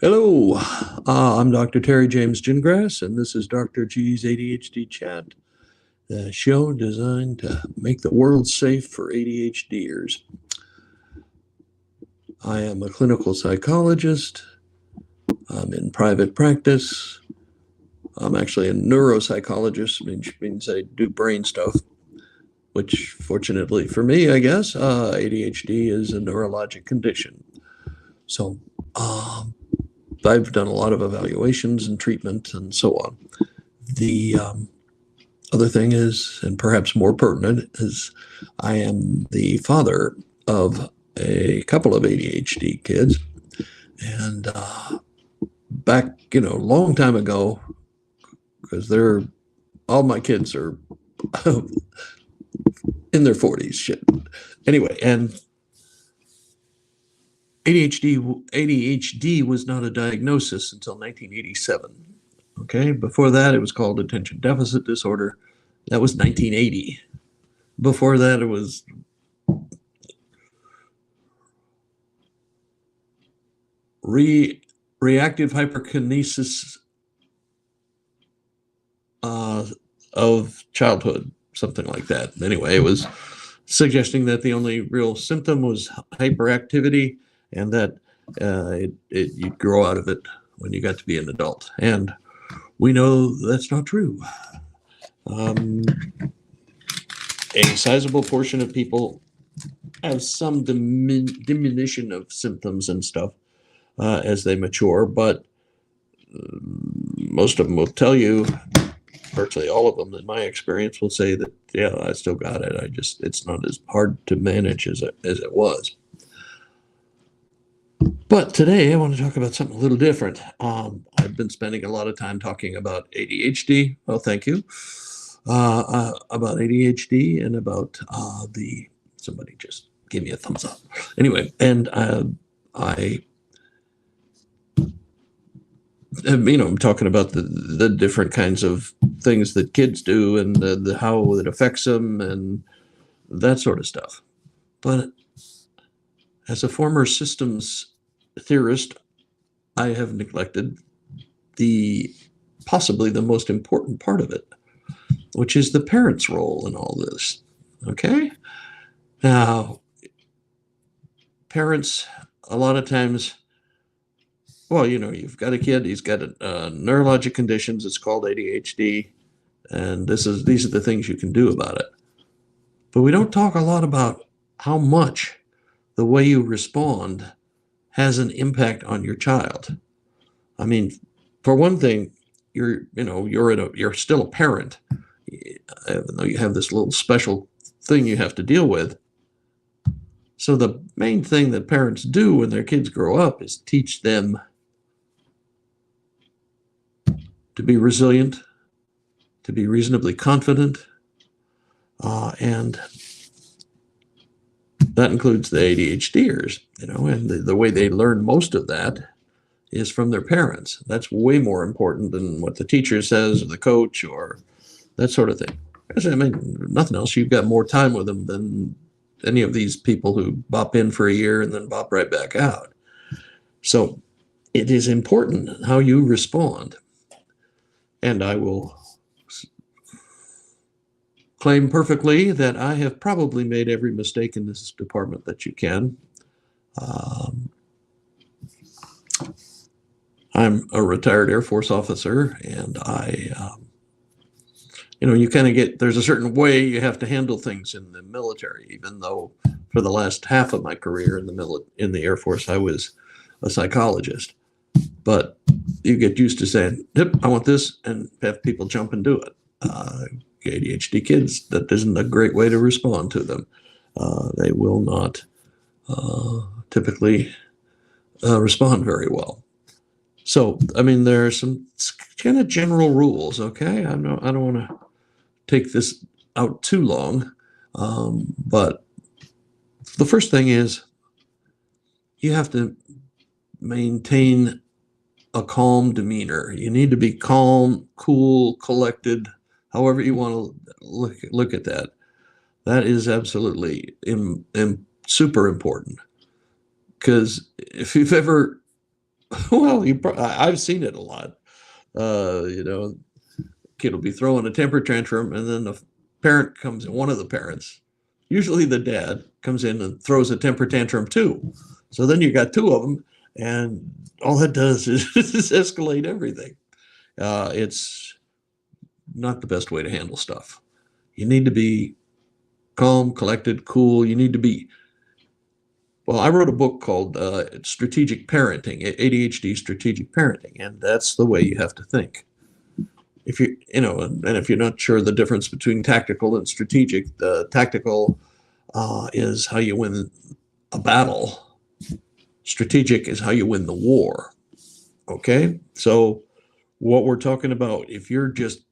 Hello, I'm Dr. Terry James Gingrass, and this is Dr. G's ADHD Chat, the show designed to make the world safe for ADHDers. I am a clinical psychologist. I'm in private practice. I'm actually a neuropsychologist, which means I do brain stuff, which fortunately for me, I guess, ADHD is a neurologic condition. So, I've done a lot of evaluations and treatment and so on. The other thing is, and perhaps more pertinent, is I am the father of a couple of ADHD kids. And back, a long time ago, because all my kids are in their 40s, shit. Anyway, and ADHD was not a diagnosis until 1987. Okay, before that, it was called attention deficit disorder. That was 1980. Before that, it was reactive hyperkinesis of childhood, something like that. Anyway, it was suggesting that the only real symptom was hyperactivity, and that you'd grow out of it when you got to be an adult. And we know that's not true. A sizable portion of people have some diminution of symptoms and stuff as they mature, but most of them will tell you, virtually all of them in my experience will say that, yeah, I still got it. It's not as hard to manage as it was. But today I want to talk about something a little different. I've been spending a lot of time talking about ADHD. Oh, thank you. About ADHD and about somebody just gave me a thumbs up. Anyway, and I'm talking about the different kinds of things that kids do and the how it affects them and that sort of stuff. But as a former systems theorist, I have neglected possibly the most important part of it, which is the parent's role in all this. Okay? Now, parents, a lot of times, well, you've got a kid, he's got neurologic conditions, it's called ADHD, and these are the things you can do about it. But we don't talk a lot about how much the way you respond has an impact on your child. I mean, for one thing, you're still a parent, even though you have this little special thing you have to deal with. So the main thing that parents do when their kids grow up is teach them to be resilient, to be reasonably confident, and that includes the ADHDers, and the way they learn most of that is from their parents. That's way more important than what the teacher says or the coach or that sort of thing. I mean, nothing else. You've got more time with them than any of these people who bop in for a year and then bop right back out. So it is important how you respond. And I will claim perfectly that I have probably made every mistake in this department that you can. I'm a retired Air Force officer, and you kind of there's a certain way you have to handle things in the military, even though for the last half of my career in the Air Force, I was a psychologist. But you get used to saying, yep, I want this, and have people jump and do it. ADHD kids, that isn't a great way to respond to them. They will not typically respond very well. So, I mean, there are some kind of general rules, okay? I don't want to take this out too long, but the first thing is you have to maintain a calm demeanor. You need to be calm, cool, collected, however you want to look at that. That is absolutely super important, because if you've ever Well, I've seen it a lot. You know, kid will be throwing a temper tantrum, and then the parent comes in, one of the parents, usually the dad, comes in and throws a temper tantrum too. So then you got two of them, and all that does is escalate everything. It's not the best way to handle stuff. You need to be calm, collected, cool. You need to be. Well, I wrote a book called Strategic Parenting, ADHD Strategic Parenting, and that's the way you have to think. If and if you're not sure the difference between tactical and strategic, the tactical is how you win a battle. Strategic is how you win the war. Okay, so what we're talking about, if you're just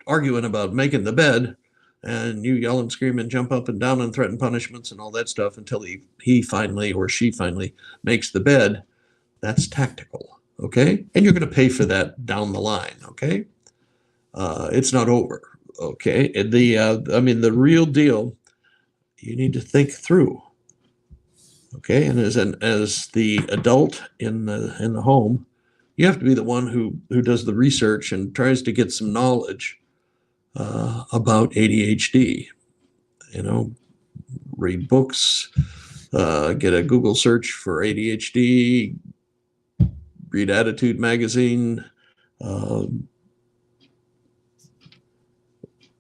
arguing about making the bed, and you yell and scream and jump up and down and threaten punishments and all that stuff until he finally or she finally makes the bed, that's tactical. Okay, and you're going to pay for that down the line. Okay, it's not over. Okay, and the real deal, you need to think through. Okay, and as the adult in the home, you have to be the one who does the research and tries to get some knowledge about ADHD. You know, read books, get a Google search for ADHD, read Attitude magazine.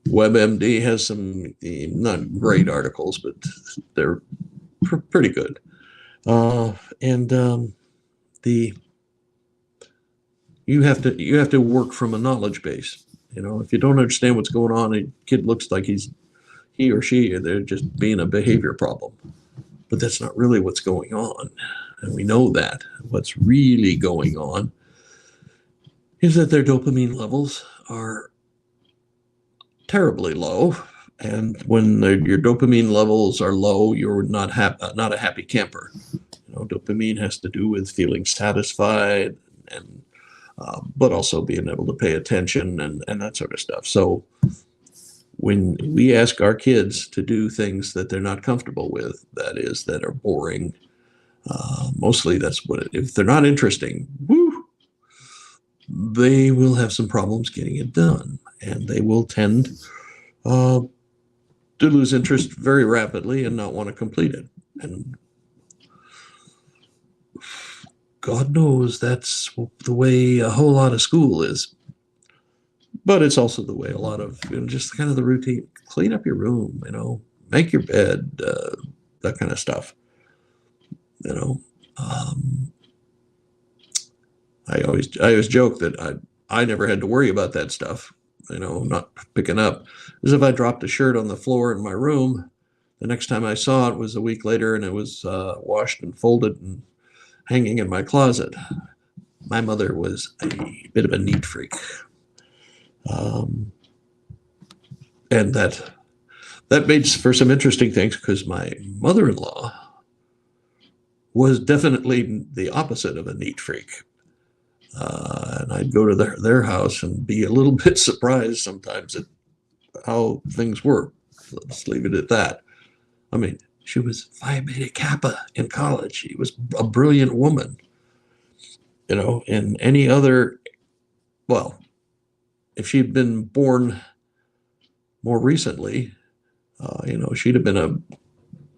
WebMD has some not great articles, but they're pretty good. And the you have to work from a knowledge base. You know, if you don't understand what's going on, a kid looks like he or she, they're just being a behavior problem. But that's not really what's going on. And we know that. What's really going on is that their dopamine levels are terribly low. And when your dopamine levels are low, you're not a happy camper. You know, dopamine has to do with feeling satisfied and but also being able to pay attention and that sort of stuff. So when we ask our kids to do things that they're not comfortable with, that are boring, mostly that's what if they're not interesting, woo, they will have some problems getting it done, and they will tend to lose interest very rapidly and not want to complete it. And God knows that's the way a whole lot of school is. But it's also the way a lot of, just kind of the routine, clean up your room, make your bed, that kind of stuff. I always joke that I never had to worry about that stuff, not picking up. As if I dropped a shirt on the floor in my room, the next time I saw it was a week later, and it was washed and folded and hanging in my closet. My mother was a bit of a neat freak. And that made for some interesting things, because my mother-in-law was definitely the opposite of a neat freak. And I'd go to their house and be a little bit surprised sometimes at how things were. Let's leave it at that. I mean, she was Phi Beta Kappa in college. She was a brilliant woman. And any other, well, if she'd been born more recently, she'd have been a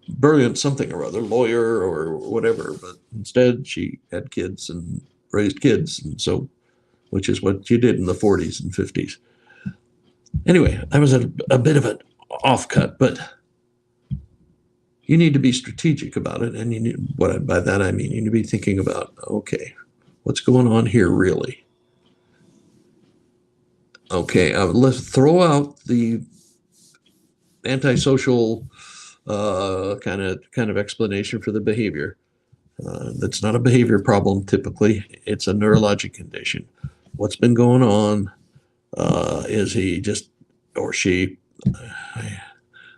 brilliant something or other, lawyer or whatever. But instead, she had kids and raised kids, and so, which is what you did in the 40s and 50s. Anyway, that was a bit of an offcut, but you need to be strategic about it, and by that I mean you need to be thinking about, okay, what's going on here really? Okay, let's throw out the antisocial kind of explanation for the behavior. That's not a behavior problem typically. It's a neurologic condition. What's been going on is he just, or she,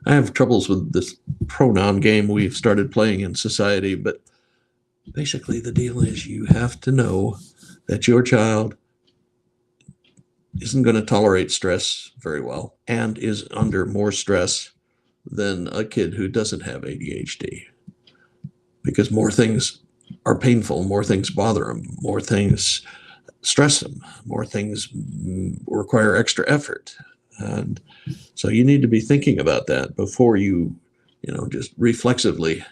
I have troubles with this pronoun game we've started playing in society, but basically the deal is you have to know that your child isn't going to tolerate stress very well and is under more stress than a kid who doesn't have ADHD, because more things are painful, more things bother them, more things stress them, more things require extra effort. And so you need to be thinking about that before you just reflexively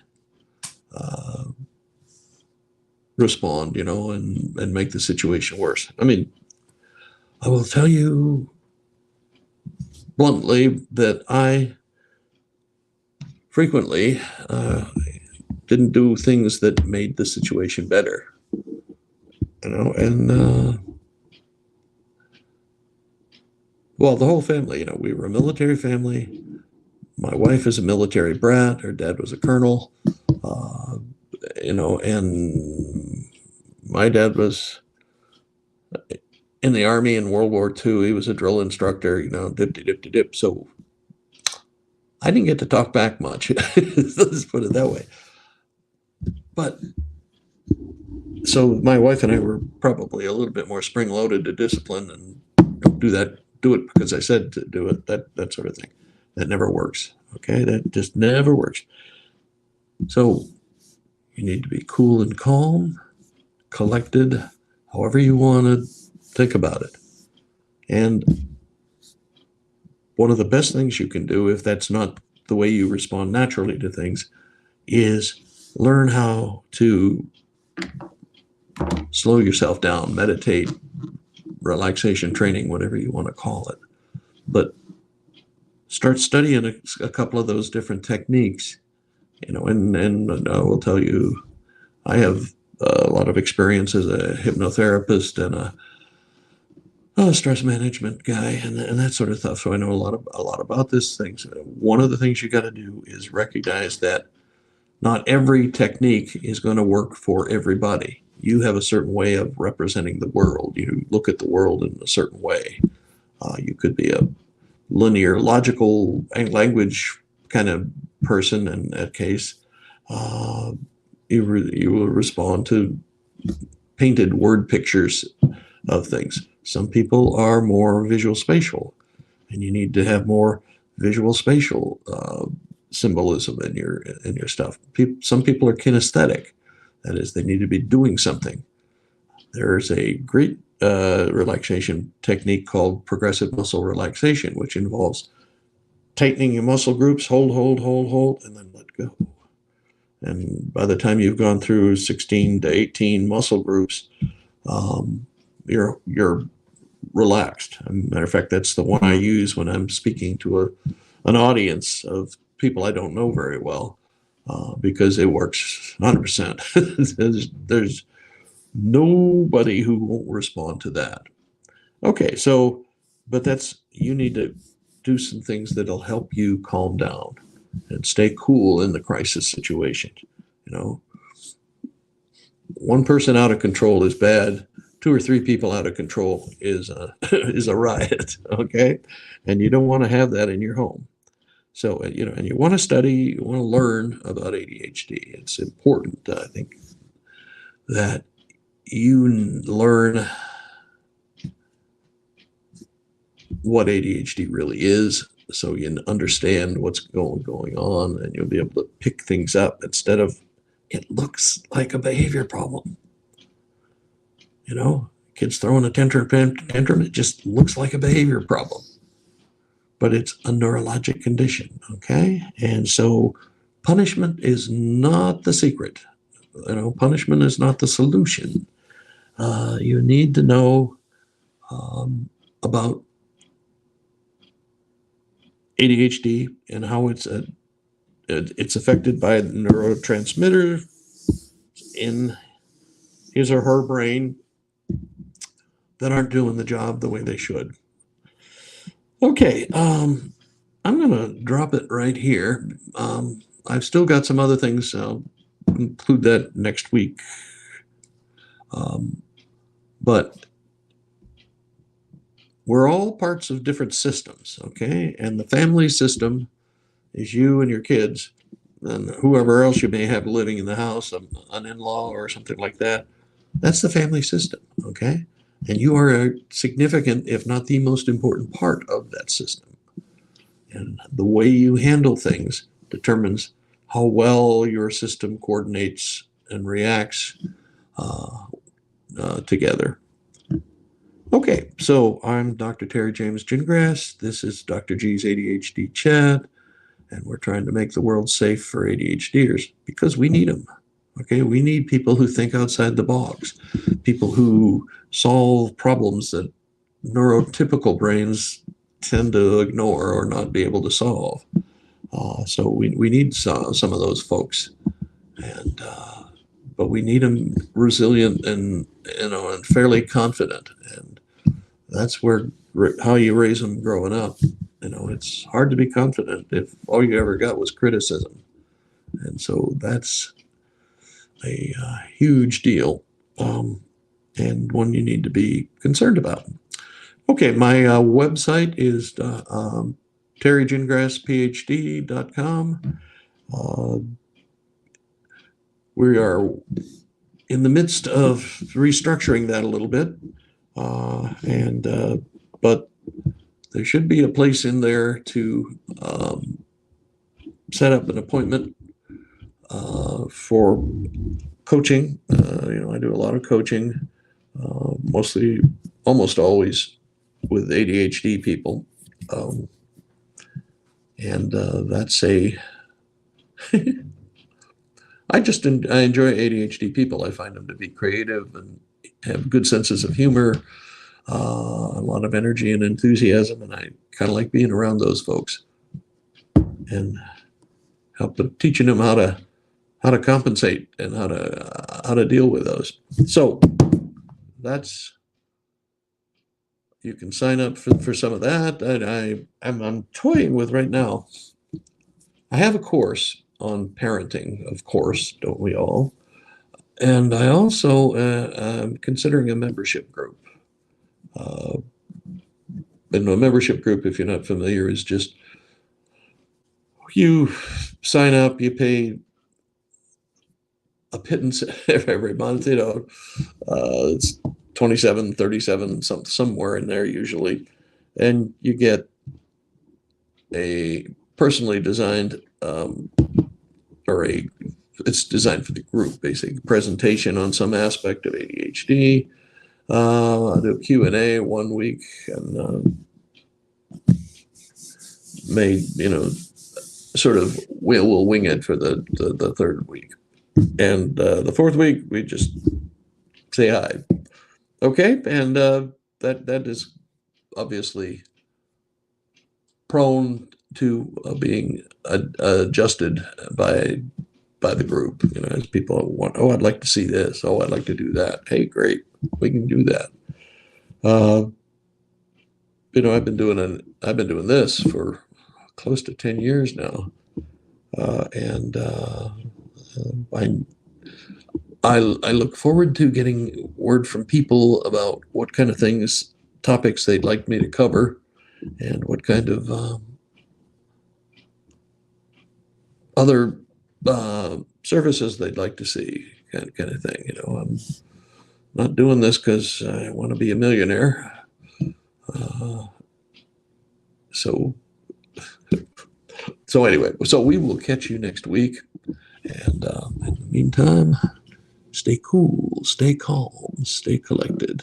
uh, respond, and make the situation worse. I mean, I will tell you bluntly that I frequently didn't do things that made the situation better, and well, the whole family, we were a military family. My wife is a military brat. Her dad was a colonel, uh, and my dad was in the Army in World War II. He was a drill instructor, dip. So I didn't get to talk back much. Let's put it that way. But so my wife and I were probably a little bit more spring-loaded to discipline and don't do that. Do it because I said to do it. That sort of thing. That never works. Okay, that just never works. So you need to be cool and calm, collected, however you want to think about it. And one of the best things you can do, if that's not the way you respond naturally to things, is learn how to slow yourself down, meditate, relaxation training, whatever you want to call it. But start studying a couple of those different techniques, and I will tell you, I have a lot of experience as a hypnotherapist and a stress management guy and that sort of stuff. So I know a lot about this thing. So one of the things you got to do is recognize that not every technique is going to work for everybody. You have a certain way of representing the world. You look at the world in a certain way. You could be a linear, logical language kind of person in that case. You will respond to painted word pictures of things. Some people are more visual spatial, and you need to have more visual spatial symbolism in your stuff. Some people are kinesthetic. That is, they need to be doing something. There's a great relaxation technique called progressive muscle relaxation, which involves tightening your muscle groups, hold, and then let go. And by the time you've gone through 16 to 18 muscle groups, you're relaxed. As a matter of fact, that's the one I use when I'm speaking to an audience of people I don't know very well, because it works 100%. There's nobody who won't respond to that. Okay, but you need to do some things that'll help you calm down and stay cool in the crisis situation. One person out of control is bad. 2 or 3 people out of control is a riot. Okay, and you don't want to have that in your home. So and you want to study, you want to learn about ADHD. It's important, I think, that you learn what ADHD really is, so you understand what's going on, and you'll be able to pick things up instead of it looks like a behavior problem. Kids throwing a tantrum, it just looks like a behavior problem, but it's a neurologic condition. Okay, and so punishment is not the secret. Punishment is not the solution. You need to know about ADHD and how it's affected by neurotransmitter in his or her brain that aren't doing the job the way they should. Okay, I'm going to drop it right here. I've still got some other things. I'll include that next week. But we're all parts of different systems, okay? And the family system is you and your kids and whoever else you may have living in the house, an in-law or something like that. That's the family system, okay? And you are a significant, if not the most important part of that system. And the way you handle things determines how well your system coordinates and reacts together. Okay, so I'm Dr. Terry James Gingrass. This is Dr. G's ADHD Chat, and we're trying to make the world safe for ADHDers because we need them. Okay, we need people who think outside the box, people who solve problems that neurotypical brains tend to ignore or not be able to solve. So we need some of those folks, and but we need them resilient and and fairly confident, and that's where how you raise them growing up. It's hard to be confident if all you ever got was criticism, and so that's a huge deal, and one you need to be concerned about. Okay, my website is terrygingrassphd.com. We are in the midst of restructuring that a little bit, but there should be a place in there to set up an appointment for coaching. I do a lot of coaching, mostly, almost always with ADHD people, and that's a I enjoy ADHD people. I find them to be creative and have good senses of humor, a lot of energy and enthusiasm, and I kind of like being around those folks and teaching them how to compensate and how to deal with those. So you can sign up for some of that. I'm toying with right now. I have a course on parenting, of course, don't we all? And I also am considering a membership group. And a membership group, if you're not familiar, is just you sign up, you pay a pittance every month. It's 27, 37, somewhere in there usually, and you get a personally designed it's designed for the group, basically presentation on some aspect of ADHD. I'll do a Q&A 1 week, and sort of we'll wing it for the third week, and the fourth week we just say hi. Okay, and that is obviously prone to being adjusted by the group. As people want, oh, I'd like to see this. Oh, I'd like to do that. Hey, great, we can do that. I've been doing this for close to 10 years now, and I look forward to getting word from people about what kind of topics they'd like me to cover, and what kind of other services they'd like to see, kind of thing. I'm not doing this because I want to be a millionaire. So anyway, we will catch you next week, and in the meantime, stay cool, stay calm, stay collected.